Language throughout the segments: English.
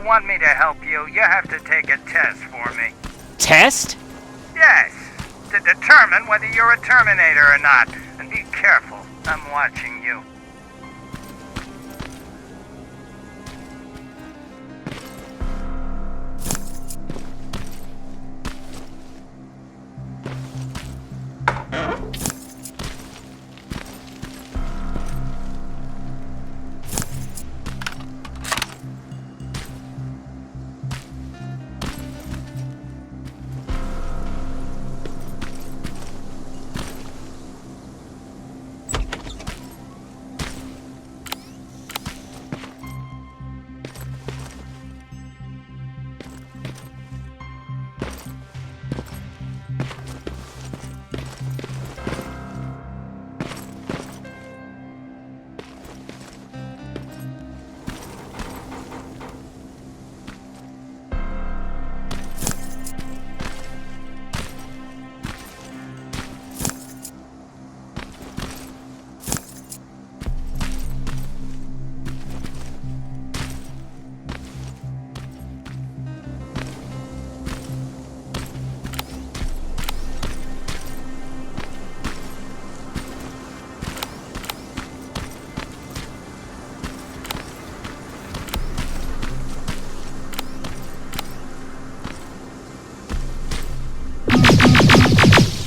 want me to help you, you have to take a test for me. Test? Yes, to determine whether you're a Terminator or not. And be careful, I'm watching you.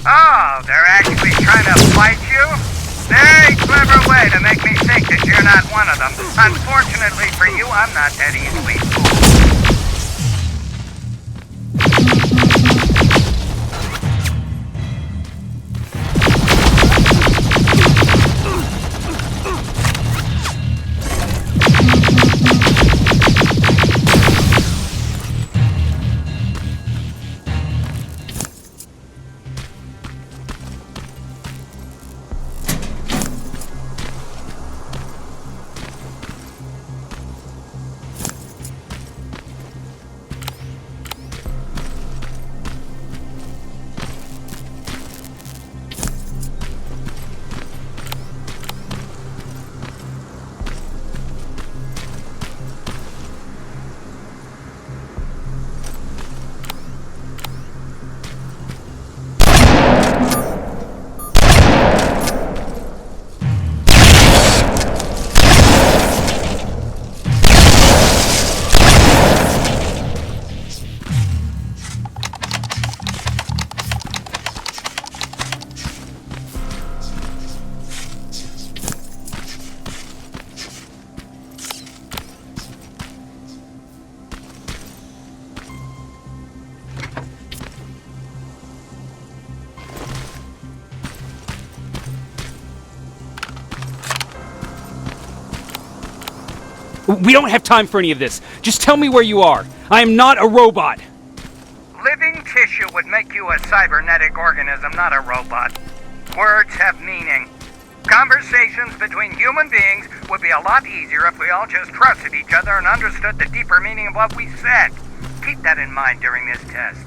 Oh, they're actually trying to fight you? Very clever way to make me think that you're not one of them. Unfortunately for you, I'm not that easily fooled. We don't have time for any of this. Just tell me where you are. I am not a robot. Living tissue would make you a cybernetic organism, not a robot. Words have meaning. Conversations between human beings would be a lot easier if we all just trusted each other and understood the deeper meaning of what we said. Keep that in mind during this test.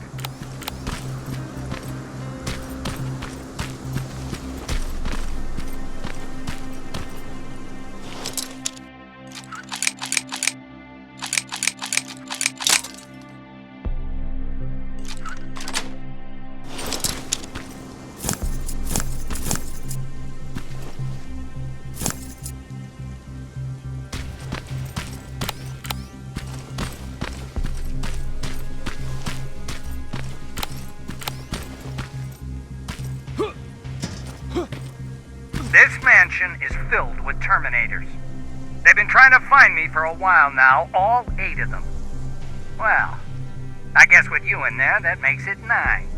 This mansion is filled with Terminators. They've been trying to find me for a while now, all 8 of them. Well, I guess with you in there, that makes it 9.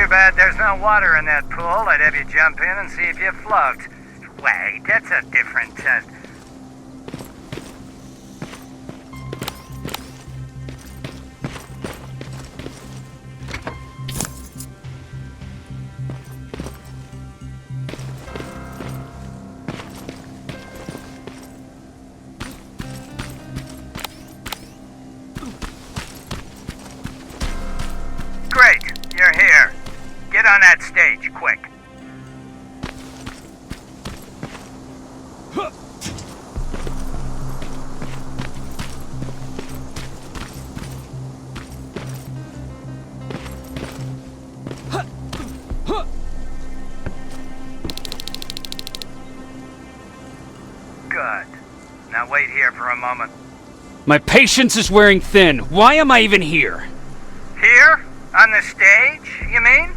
bad there's no water in that pool. I'd have you jump in and see if you float. Wait, that's a different test. Great, you're here. Get on that stage, quick. Good. Now wait here for a moment. My patience is wearing thin. Why am I even here? Here? On the stage, you mean?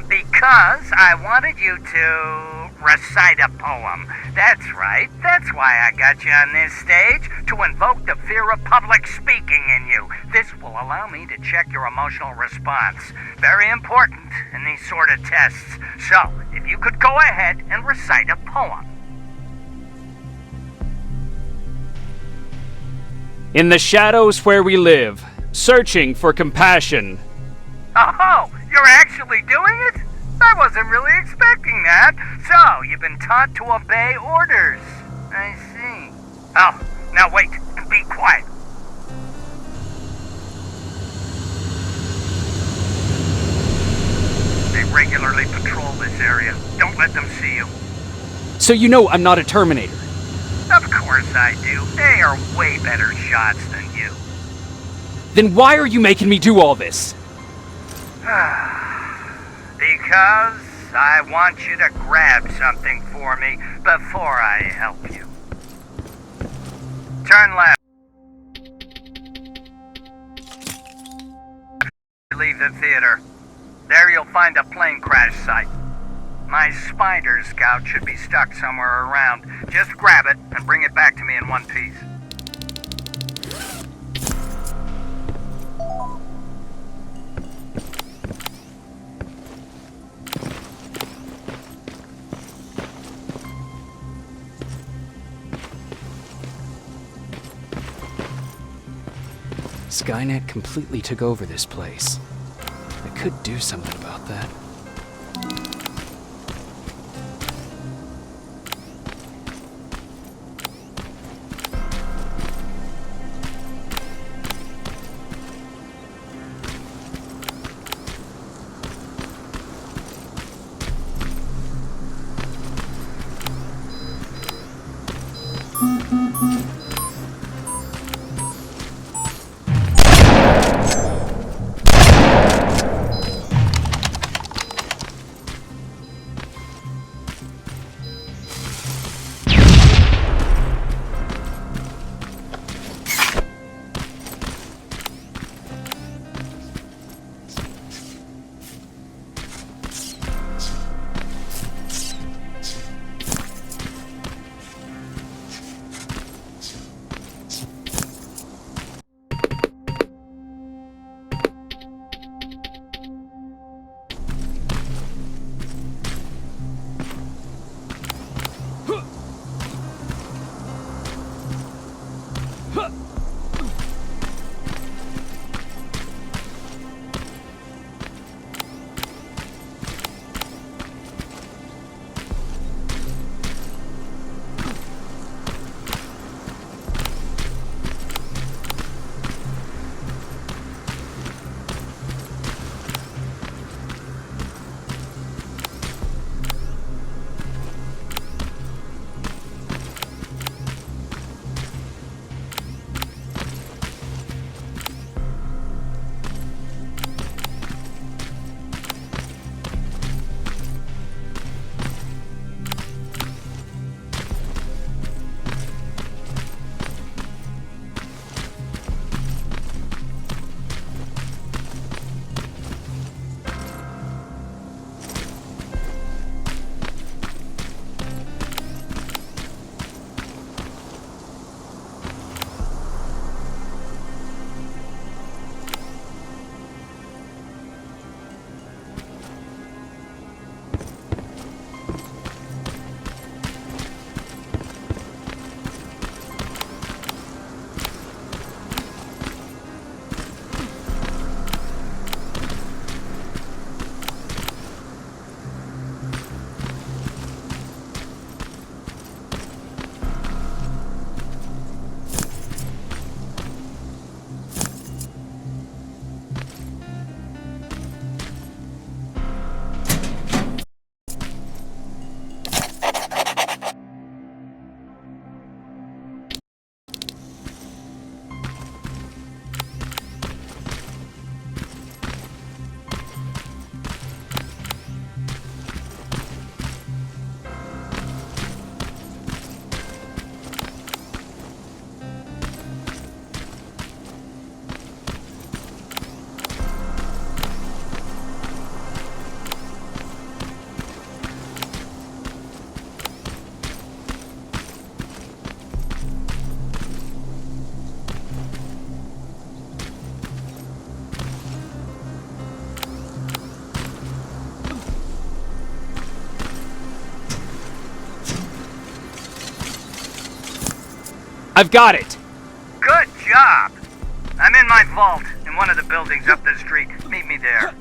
Because I wanted you to recite a poem. That's right. That's why I got you on this stage, to invoke the fear of public speaking in you. This will allow me to check your emotional response. Very important in these sort of tests. So, if you could go ahead and recite a poem. In the shadows where we live, searching for compassion. Oh, you're actually doing it? I wasn't really expecting that. So, you've been taught to obey orders. I see. Oh, now wait and be quiet. They regularly patrol this area. Don't let them see you. So you know I'm not a Terminator. Of course I do. They are way better shots than you. Then why are you making me do all this? Because I want you to grab something for me before I help you. Turn left. Leave the theater. There you'll find a plane crash site. My spider scout should be stuck somewhere around. Just grab it and bring it back to me in one piece. Skynet completely took over this place. I could do something about that. I've got it! Good job! I'm in my vault in one of the buildings up the street. Meet me there.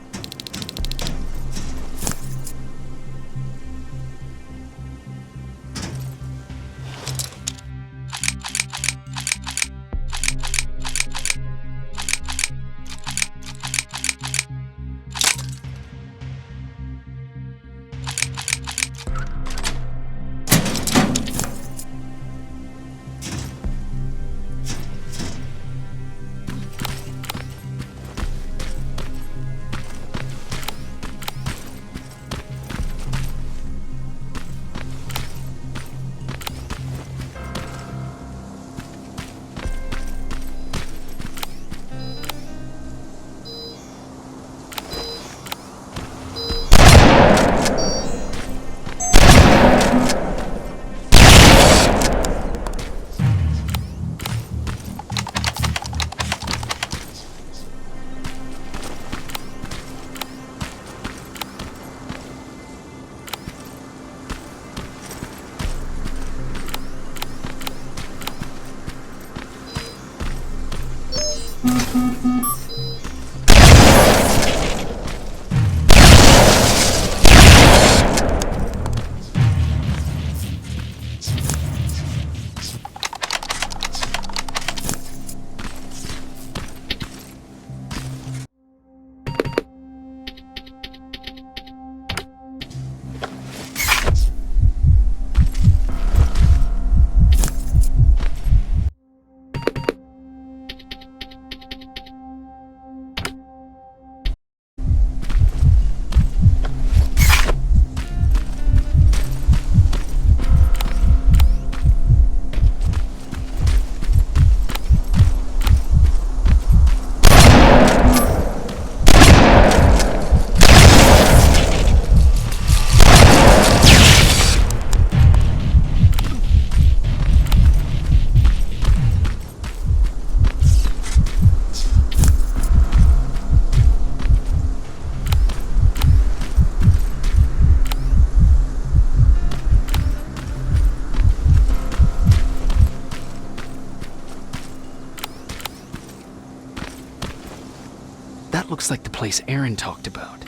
That looks like the place Aaron talked about.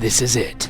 This is it.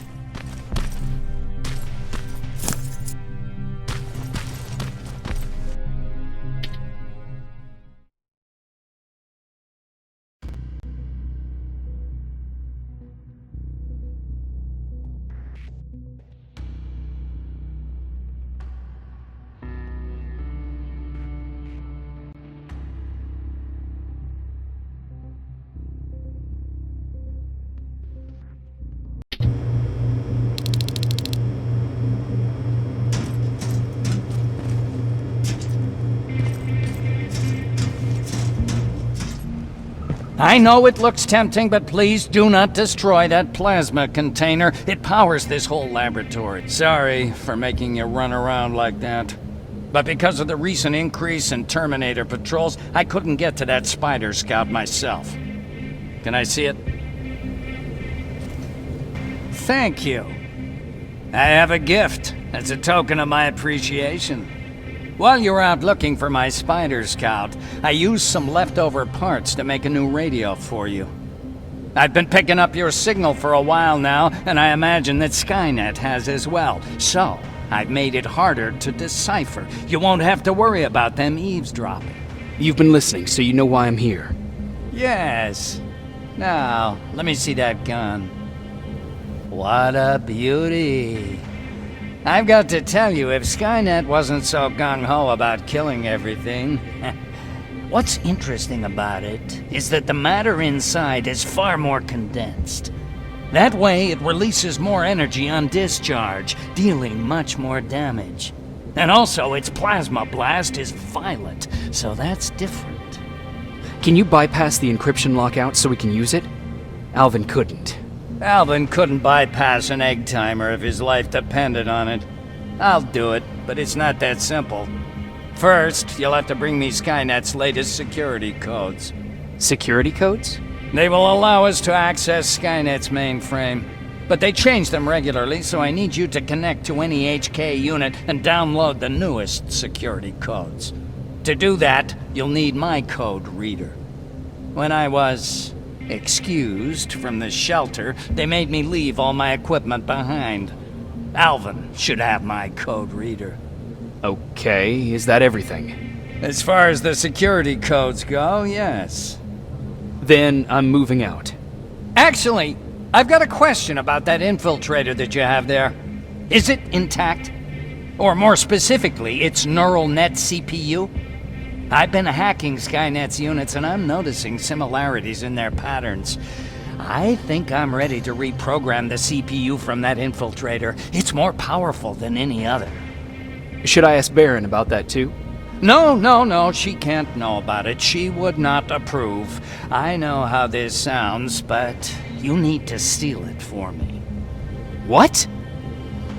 I know it looks tempting, but please do not destroy that plasma container. It powers this whole laboratory. Sorry for making you run around like that. But because of the recent increase in Terminator patrols, I couldn't get to that Spider Scout myself. Can I see it? Thank you. I have a gift as a token of my appreciation. While you were out looking for my Spider Scout, I used some leftover parts to make a new radio for you. I've been picking up your signal for a while now, and I imagine that Skynet has as well. So, I've made it harder to decipher. You won't have to worry about them eavesdropping. You've been listening, so you know why I'm here. Yes. Now, let me see that gun. What a beauty. I've got to tell you, if Skynet wasn't so gung-ho about killing everything... What's interesting about it is that the matter inside is far more condensed. That way, it releases more energy on discharge, dealing much more damage. And also, its plasma blast is violent, so that's different. Can you bypass the encryption lockout so we can use it? Alvin couldn't. Alvin couldn't bypass an egg timer if his life depended on it. I'll do it, but it's not that simple. First, you'll have to bring me Skynet's latest security codes. Security codes? They will allow us to access Skynet's mainframe. But they change them regularly, so I need you to connect to any HK unit and download the newest security codes. To do that, you'll need my code reader. When I was excused from the shelter, they made me leave all my equipment behind. Alvin should have my code reader. Okay, is that everything? As far as the security codes go, yes. Then I'm moving out. Actually, I've got a question about that infiltrator that you have there. Is it intact? Or more specifically, its neural net CPU? I've been hacking Skynet's units and I'm noticing similarities in their patterns. I think I'm ready to reprogram the CPU from that infiltrator. It's more powerful than any other. Should I ask Baron about that too? No, she can't know about it. She would not approve. I know how this sounds, but you need to steal it for me. What?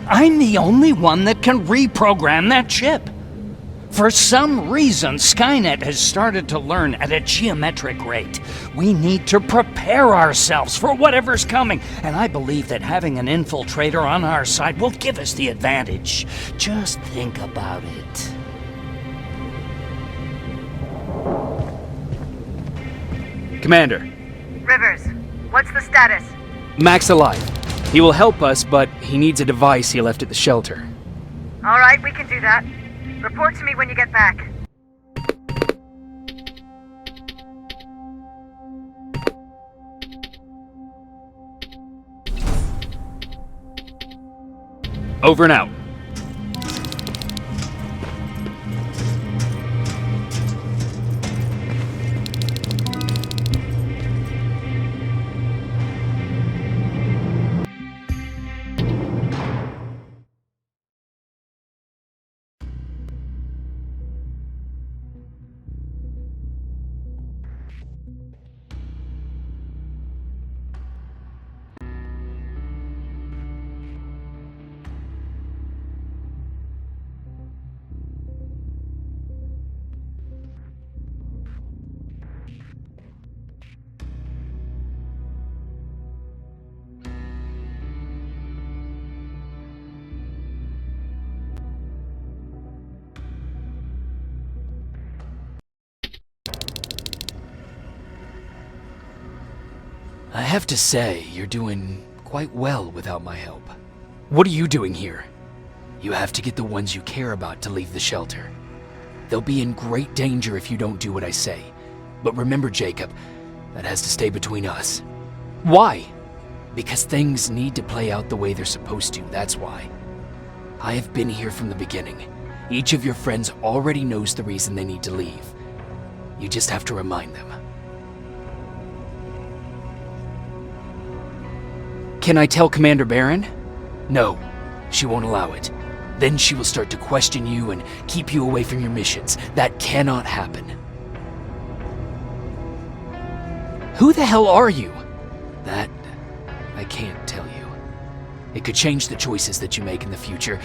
I'm the only one that can reprogram that chip. For some reason, Skynet has started to learn at a geometric rate. We need to prepare ourselves for whatever's coming, and I believe that having an infiltrator on our side will give us the advantage. Just think about it. Commander. Rivers, what's the status? Mac's alive. He will help us, but he needs a device he left at the shelter. All right, we can do that. Report to me when you get back. Over and out. I have to say, you're doing quite well without my help. What are you doing here? You have to get the ones you care about to leave the shelter. They'll be in great danger if you don't do what I say. But remember, Jacob, that has to stay between us. Why? Because things need to play out the way they're supposed to, that's why. I have been here from the beginning. Each of your friends already knows the reason they need to leave. You just have to remind them. Can I tell Commander Barron? No, she won't allow it. Then she will start to question you and keep you away from your missions. That cannot happen. Who the hell are you? That, I can't tell you. It could change the choices that you make in the future,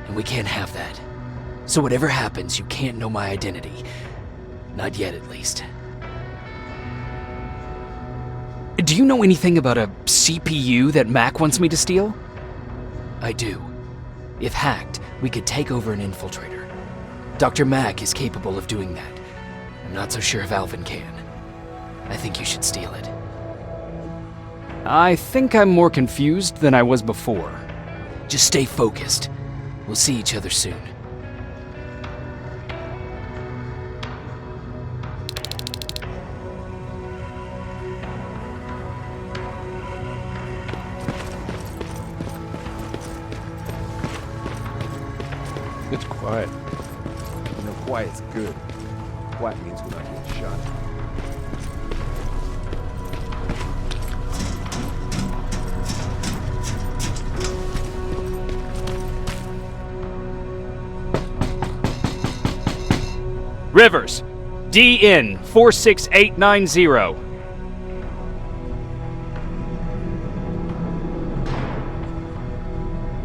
and we can't have that. So whatever happens, you can't know my identity. Not yet, at least. Do you know anything about a CPU that Mac wants me to steal? I do. If hacked, we could take over an infiltrator. Dr. Mack is capable of doing that. I'm not so sure if Alvin can. I think you should steal it. I think I'm more confused than I was before. Just stay focused. We'll see each other soon. It's quiet. You know, quiet's good. Quiet means we're not getting shot. Rivers, DN 46890.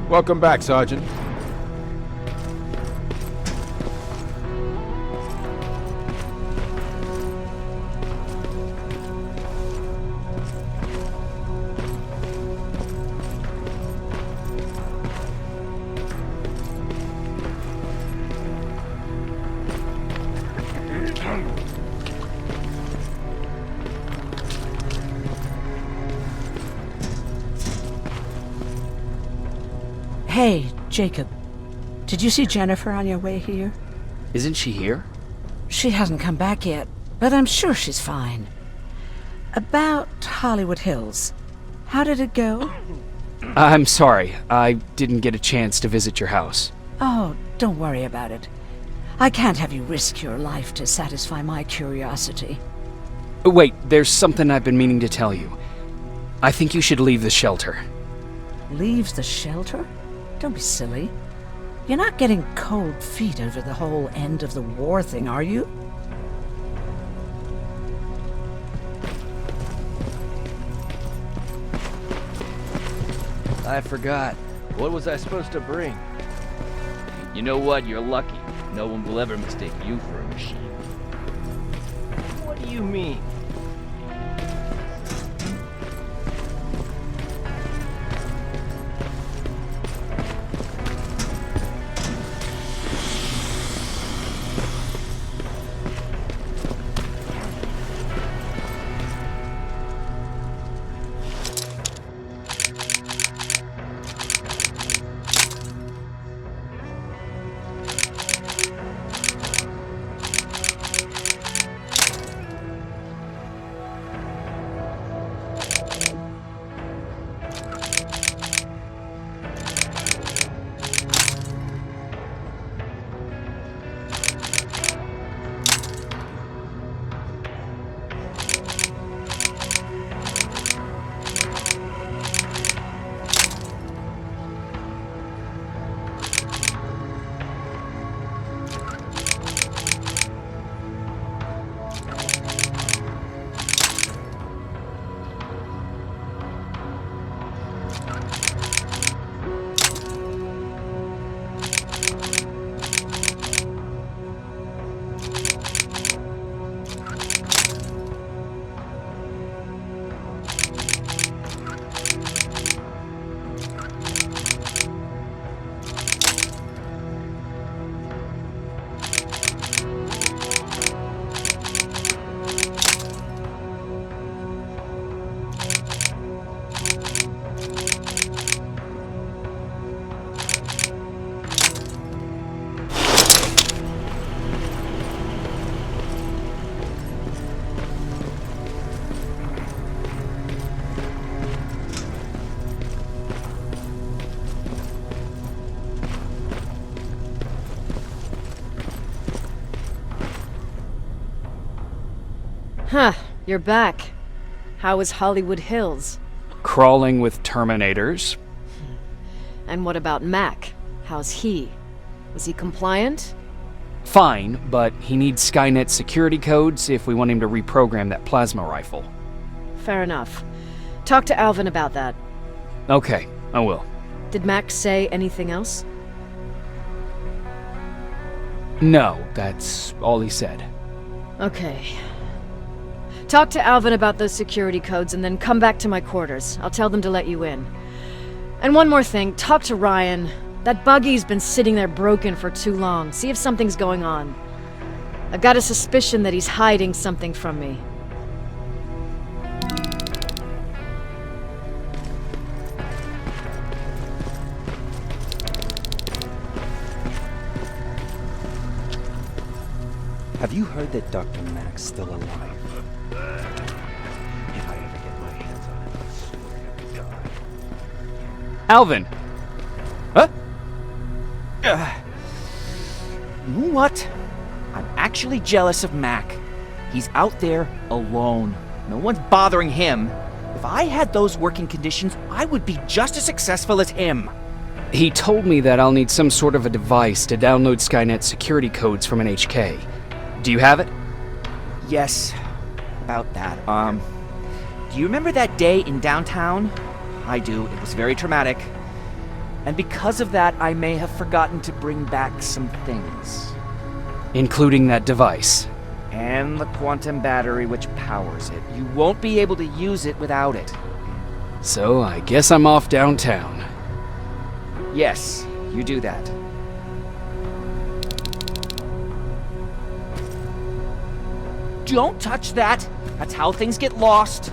Welcome back, Sergeant. Hey, Jacob. Did you see Jennifer on your way here? Isn't she here? She hasn't come back yet, but I'm sure she's fine. About Hollywood Hills. How did it go? I'm sorry, I didn't get a chance to visit your house. Oh, don't worry about it. I can't have you risk your life to satisfy my curiosity. Wait, there's something I've been meaning to tell you. I think you should leave the shelter. Leaves the shelter? Don't be silly. You're not getting cold feet over the whole end of the war thing, are you? I forgot. What was I supposed to bring? You know what? You're lucky. No one will ever mistake you for a machine. What do you mean? Huh, you're back. How is Hollywood Hills? Crawling with Terminators. And what about Mac? How's he? Was he compliant? Fine, but he needs Skynet security codes if we want him to reprogram that plasma rifle. Fair enough. Talk to Alvin about that. Okay, I will. Did Mac say anything else? No, that's all he said. Okay. Talk to Alvin about those security codes and then come back to my quarters. I'll tell them to let you in. And one more thing, talk to Ryan. That buggy's been sitting there broken for too long. See if something's going on. I've got a suspicion that he's hiding something from me. Have you heard that Dr. Mac's still alive? If I ever get my hands on him, I swear to God. Alvin! Huh? You know what? I'm actually jealous of Mac. He's out there alone. No one's bothering him. If I had those working conditions, I would be just as successful as him. He told me that I'll need some sort of a device to download Skynet security codes from an HK. Do you have it? Yes, about that. Do you remember that day in downtown? I do. It was very traumatic. And because of that, I may have forgotten to bring back some things. Including that device. And the quantum battery which powers it. You won't be able to use it without it. So I guess I'm off downtown. Yes, you do that. Don't touch that! That's how things get lost.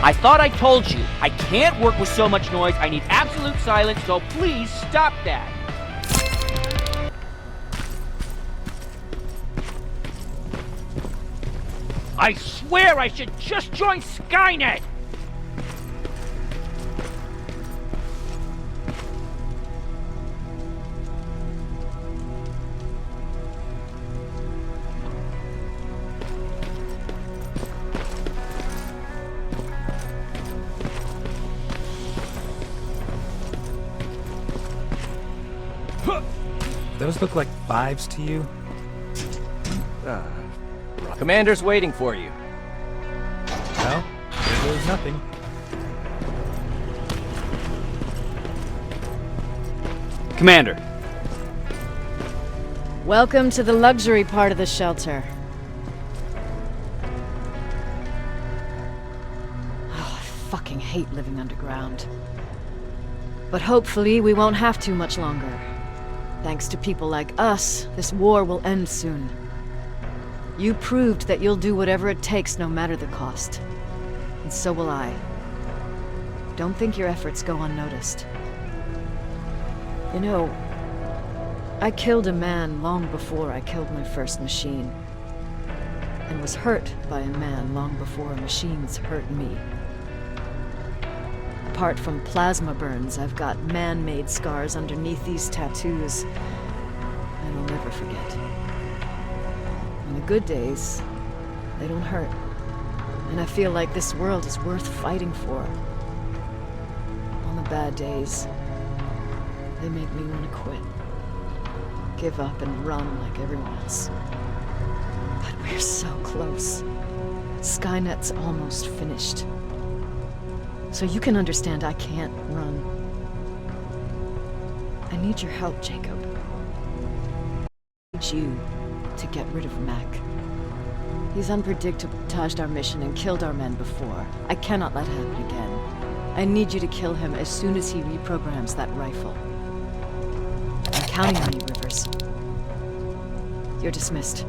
I thought I told you, I can't work with so much noise. I need absolute silence, so please stop that. I swear I should just join Skynet! Those look like 5s to you? Commander's waiting for you. Well, there goes nothing. Commander. Welcome to the luxury part of the shelter. Oh, I fucking hate living underground. But hopefully we won't have to much longer. Thanks to people like us, this war will end soon. You proved that you'll do whatever it takes no matter the cost. And so will I. Don't think your efforts go unnoticed. You know, I killed a man long before I killed my first machine. And was hurt by a man long before machines hurt me. Apart from plasma burns, I've got man-made scars underneath these tattoos. And I'll never forget. On the good days, they don't hurt. And I feel like this world is worth fighting for. On the bad days, they make me want to quit. Give up and run like everyone else. But we're so close. Skynet's almost finished. So you can understand I can't run. I need your help, Jacob. I need you to get rid of Mac. He's unpredictable, sabotaged our mission and killed our men before. I cannot let it happen again. I need you to kill him as soon as he reprograms that rifle. I'm counting on you, Rivers. You're dismissed.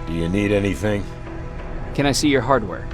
Do you need anything? Can I see your hardware?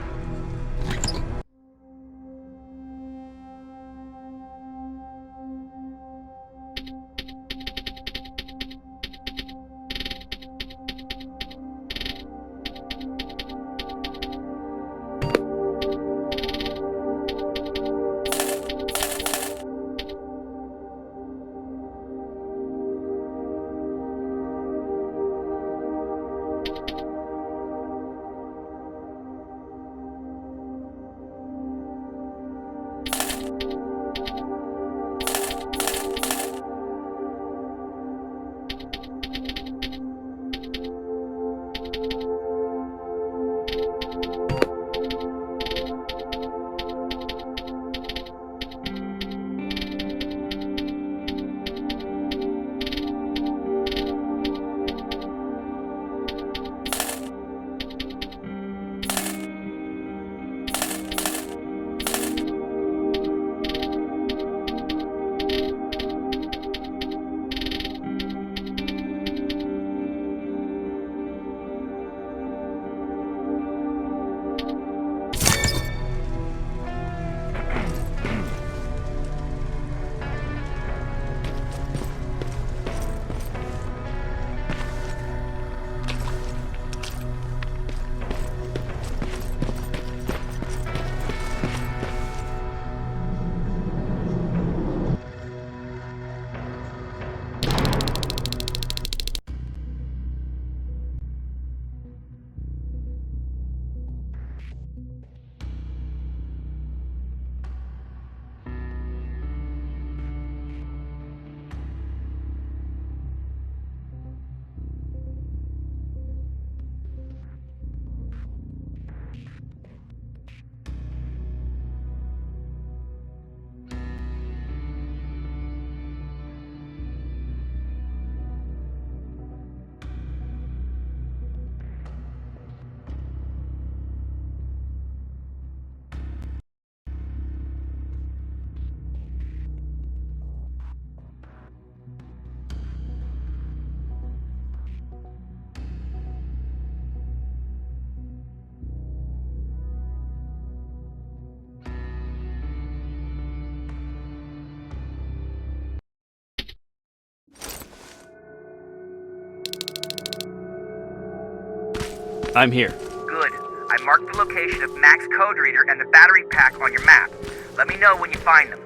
I'm here. Good. I marked the location of Mac's code reader and the battery pack on your map. Let me know when you find them.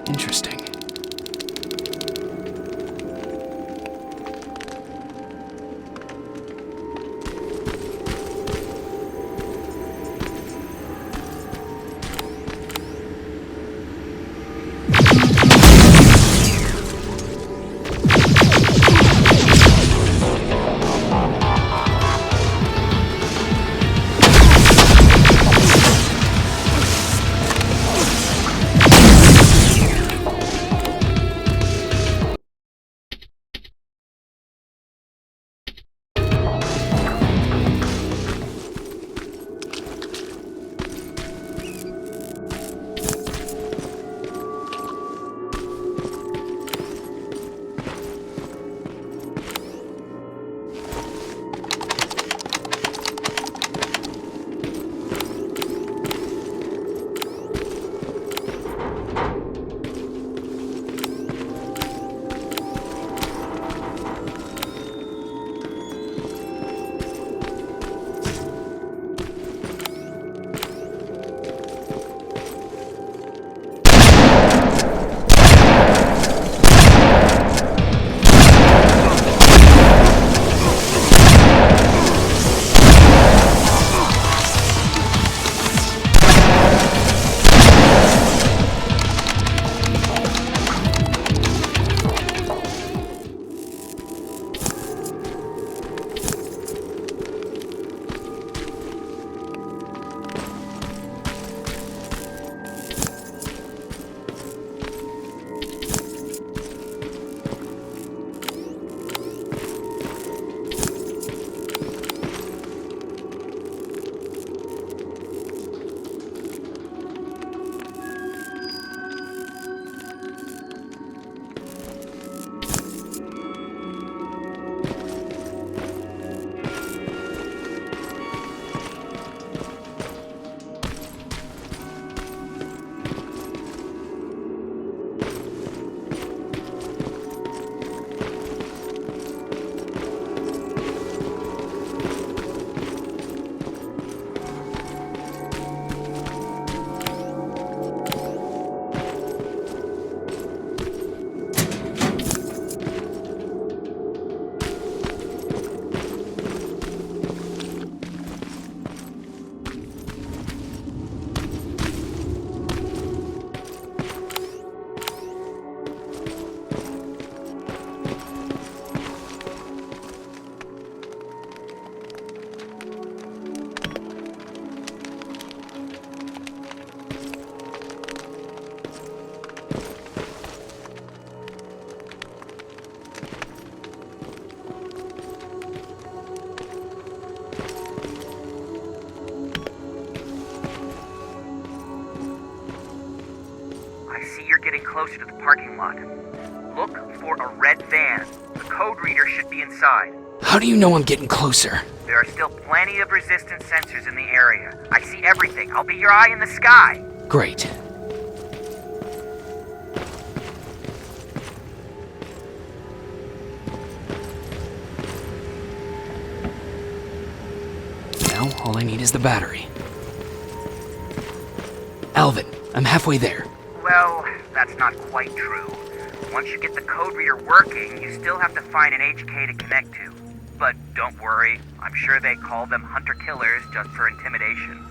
Interesting. I see you're getting closer to the parking lot. Look for a red van. The code reader should be inside. How do you know I'm getting closer? There are still plenty of resistance sensors in the area. I see everything. I'll be your eye in the sky. Great. Now, all I need is the battery. Alvin, I'm halfway there. Well, that's not quite true. Once you get the code reader working, you still have to find an HK to connect to. But don't worry, I'm sure they call them hunter-killers just for intimidation.